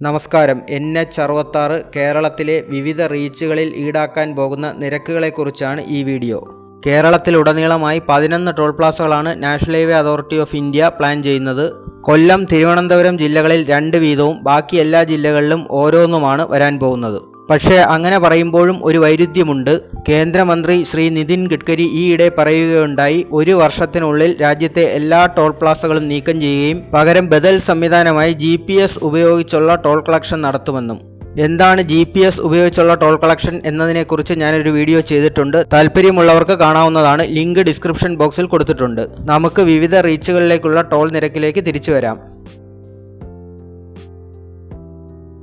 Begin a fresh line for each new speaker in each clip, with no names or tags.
നമസ്കാരം. NH-66 കേരളത്തിലെ വിവിധ റീച്ചുകളിൽ ഈടാക്കാൻ പോകുന്ന നിരക്കുകളെക്കുറിച്ചാണ് ഈ വീഡിയോ. കേരളത്തിലുടനീളമായി 11 ടോൾ പ്ലാസകളാണ് national highway authority of India plan ചെയ്യുന്നത്. കൊല്ലം, തിരുവനന്തപുരം ജില്ലകളിൽ 2 വീതവും ബാക്കി എല്ലാ ജില്ലകളിലും ഓരോന്നുമാണ് വരാൻ പോകുന്നത്. പക്ഷേ അങ്ങനെ പറയുമ്പോഴും ഒരു വൈരുദ്ധ്യമുണ്ട്. കേന്ദ്രമന്ത്രി ശ്രീ നിതിൻ ഗഡ്കരി ഈയിടെ പറയുകയുണ്ടായി, 1 വർഷത്തിനുള്ളിൽ രാജ്യത്തെ എല്ലാ ടോൾ പ്ലാസകളും നീക്കം ചെയ്യുകയും പകരം ബദൽ സംവിധാനമായി GPS ഉപയോഗിച്ചുള്ള ടോൾ കളക്ഷൻ നടത്തുമെന്നും. എന്താണ് GPS ഉപയോഗിച്ചുള്ള ടോൾ കളക്ഷൻ എന്നതിനെക്കുറിച്ച് ഞാനൊരു വീഡിയോ ചെയ്തിട്ടുണ്ട്. താല്പര്യമുള്ളവർക്ക് കാണാവുന്നതാണ്. ലിങ്ക് ഡിസ്ക്രിപ്ഷൻ ബോക്സിൽ കൊടുത്തിട്ടുണ്ട്. നമുക്ക് വിവിധ റീച്ചുകളിലേക്കുള്ള ടോൾ നിരക്കിലേക്ക് തിരിച്ചു വരാം.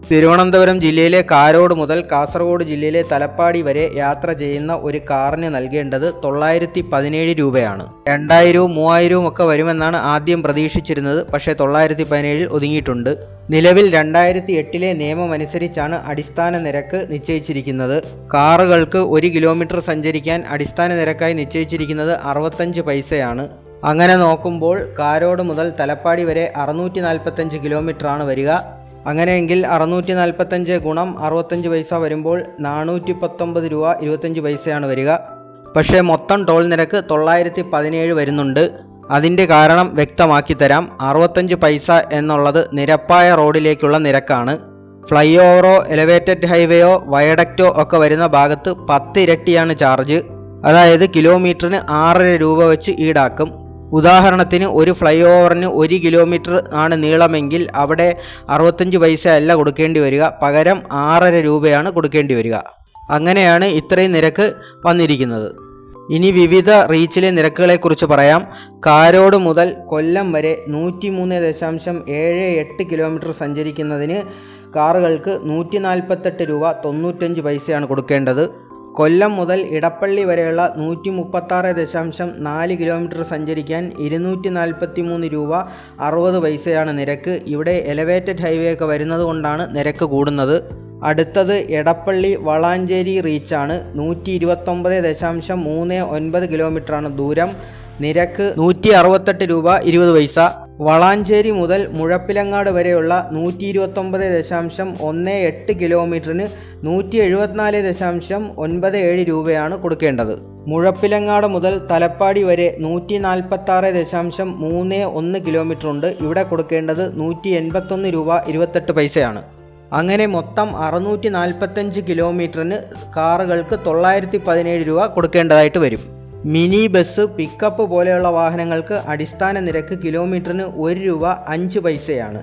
തിരുവനന്തപുരം ജില്ലയിലെ കാരോട് മുതൽ കാസർഗോഡ് ജില്ലയിലെ തലപ്പാടി വരെ യാത്ര ചെയ്യുന്ന ഒരു കാറിന് നൽകേണ്ടത് 917 രൂപയാണ്. 2000-വും 3000-വും ഒക്കെ വരുമെന്നാണ് ആദ്യം പ്രതീക്ഷിച്ചിരുന്നത്. പക്ഷേ 917 ഒതുങ്ങിയിട്ടുണ്ട്. നിലവിൽ 2008-ലെ നിയമമനുസരിച്ചാണ് അടിസ്ഥാന നിരക്ക് നിശ്ചയിച്ചിരിക്കുന്നത്. കാറുകൾക്ക് 1 കിലോമീറ്റർ സഞ്ചരിക്കാൻ അടിസ്ഥാന നിരക്കായി നിശ്ചയിച്ചിരിക്കുന്നത് 65 പൈസയാണ്. അങ്ങനെ നോക്കുമ്പോൾ കാരോട് മുതൽ തലപ്പാടി വരെ 645 കിലോമീറ്ററാണ് വരിക. അങ്ങനെയെങ്കിൽ 645 ഗുണം 65 പൈസ വരുമ്പോൾ 419 രൂപ 25 പൈസയാണ് വരിക. പക്ഷേ മൊത്തം ടോൾ നിരക്ക് 917 വരുന്നുണ്ട്. അതിൻ്റെ കാരണം വ്യക്തമാക്കി തരാം. 65 പൈസ എന്നുള്ളത് നിരപ്പായ റോഡിലേക്കുള്ള നിരക്കാണ്. ഫ്ലൈ ഓവറോ എലവേറ്റഡ് ഹൈവേയോ വയഡക്റ്റോ ഒക്കെ വരുന്ന ഭാഗത്ത് 10 ഇരട്ടിയാണ് ചാർജ്. അതായത് കിലോമീറ്ററിന് 6.5 രൂപ വെച്ച് ഈടാക്കും. ഉദാഹരണത്തിന് ഒരു ഫ്ലൈ ഓവറിന് 1 കിലോമീറ്റർ ആണ് നീളമെങ്കിൽ അവിടെ 65 പൈസ അല്ല കൊടുക്കേണ്ടി വരിക, പകരം 6.5 രൂപയാണ് കൊടുക്കേണ്ടി വരിക. അങ്ങനെയാണ് ഇത്രയും നിരക്ക് വന്നിരിക്കുന്നത്. ഇനി വിവിധ റീച്ചിലെ നിരക്കുകളെക്കുറിച്ച് പറയാം. കാരോട് മുതൽ കൊല്ലം വരെ 103.78 കിലോമീറ്റർ സഞ്ചരിക്കുന്നതിന് കാറുകൾക്ക് 148 രൂപ 95 പൈസയാണ് കൊടുക്കേണ്ടത്. കൊല്ലം മുതൽ ഇടപ്പള്ളി വരെയുള്ള 136.4 കിലോമീറ്റർ സഞ്ചരിക്കാൻ 243 രൂപ 60 പൈസയാണ് നിരക്ക്. ഇവിടെ എലവേറ്റഡ് ഹൈവേ ഒക്കെ വരുന്നത് കൊണ്ടാണ് നിരക്ക് കൂടുന്നത്. അടുത്തത് എടപ്പള്ളി വളാഞ്ചേരി റീച്ചാണ്. 129.39 കിലോമീറ്ററാണ് ദൂരം. നിരക്ക് 168 രൂപ 20 പൈസ. വളാഞ്ചേരി മുതൽ മുഴപ്പിലങ്ങാട് വരെയുള്ള 129.18 കിലോമീറ്ററിന് 174.97 രൂപയാണ് കൊടുക്കേണ്ടത്. മുഴപ്പിലങ്ങാട് മുതൽ തലപ്പാടി വരെ 146.31 കിലോമീറ്റർ ഉണ്ട്. ഇവിടെ കൊടുക്കേണ്ടത് 181 രൂപ 28 പൈസയാണ്. അങ്ങനെ മൊത്തം 645 കിലോമീറ്ററിന് കാറുകൾക്ക് 917 രൂപ കൊടുക്കേണ്ടതായിട്ട് വരും. മിനി ബസ്, പിക്കപ്പ് പോലെയുള്ള വാഹനങ്ങൾക്ക് അടിസ്ഥാന നിരക്ക് കിലോമീറ്ററിന് 1 രൂപ 5 പൈസയാണ്.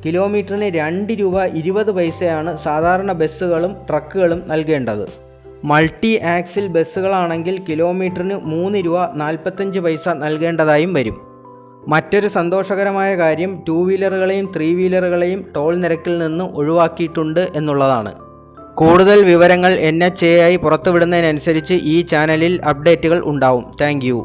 കിലോമീറ്ററിന് 2 രൂപ 20 പൈസയാണ് സാധാരണ ബസ്സുകളും ട്രക്കുകളും നൽകേണ്ടത്. മൾട്ടി ആക്സിൽ ബസ്സുകളാണെങ്കിൽ കിലോമീറ്ററിന് 3 രൂപ 45 പൈസ നൽകേണ്ടതായും വരും. മറ്റൊരു സന്തോഷകരമായ കാര്യം 2 വീലറുകളെയും 3 വീലറുകളെയും ടോൾ നിരക്കിൽ നിന്ന് ഒഴിവാക്കിയിട്ടുണ്ട് എന്നുള്ളതാണ്. കൂടുതൽ വിവരങ്ങൾ NHAI പുറത്തുവിടുന്നതിനനുസരിച്ച് ഈ ചാനലിൽ അപ്ഡേറ്റുകൾ ഉണ്ടാവും. Thank you.